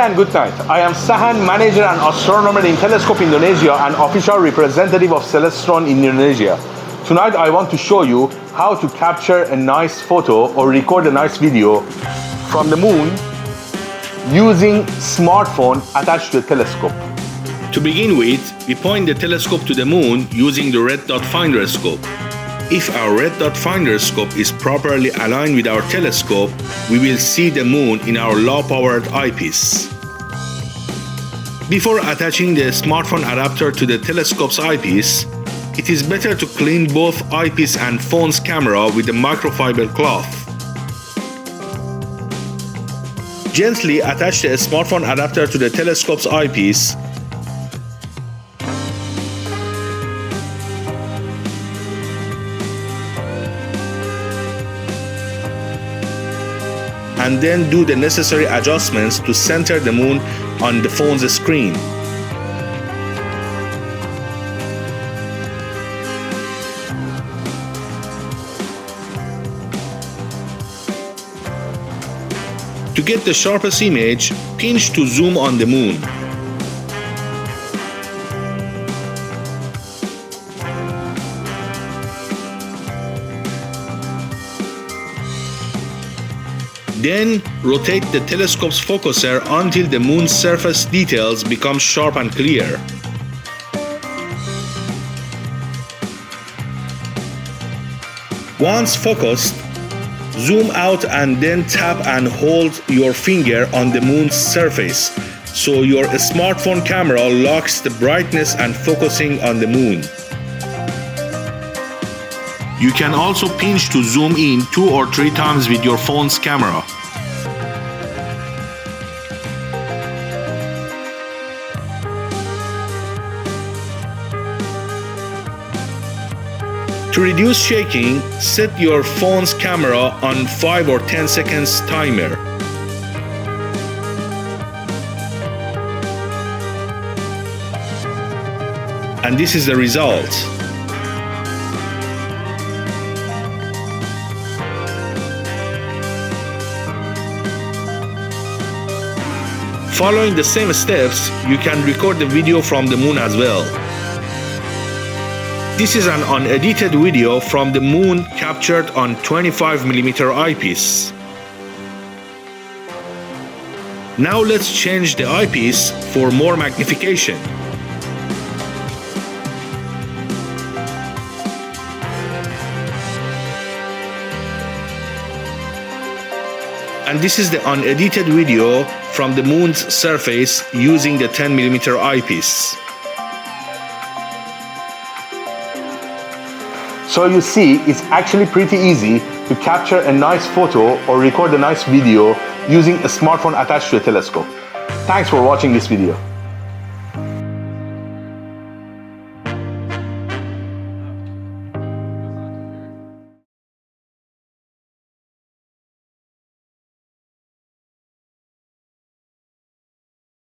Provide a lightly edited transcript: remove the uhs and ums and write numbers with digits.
and good night. I am Sahan, manager and astronomer in Teleskop Indonesia and official representative of Celestron Indonesia. Tonight I want to show you how to capture a nice photo or record a nice video from the moon using smartphone attached to a telescope. To begin with, we point the telescope to the moon using the red dot finder scope. If our red dot finder scope is properly aligned with our telescope, we will see the moon in our low-powered eyepiece. Before attaching the smartphone adapter to the telescope's eyepiece, it is better to clean both eyepiece and phone's camera with a microfiber cloth. Gently attach the smartphone adapter to the telescope's eyepiece and then do the necessary adjustments to center the moon on the phone's screen. To get the sharpest image, pinch to zoom on the moon. Then, rotate the telescope's focuser until the moon's surface details become sharp and clear. Once focused, zoom out and then tap and hold your finger on the moon's surface so your smartphone camera locks the brightness and focusing on the moon. You can also pinch to zoom in 2 or 3 times with your phone's camera. To reduce shaking, set your phone's camera on 5 or 10 seconds timer. And this is the result. Following the same steps, you can record the video from the moon as well. This is an unedited video from the moon captured on 25mm eyepiece. Now let's change the eyepiece for more magnification. And this is the unedited video from the moon's surface using the 10mm eyepiece. So you see, it's actually pretty easy to capture a nice photo or record a nice video using a smartphone attached to a telescope. Thanks for watching this video.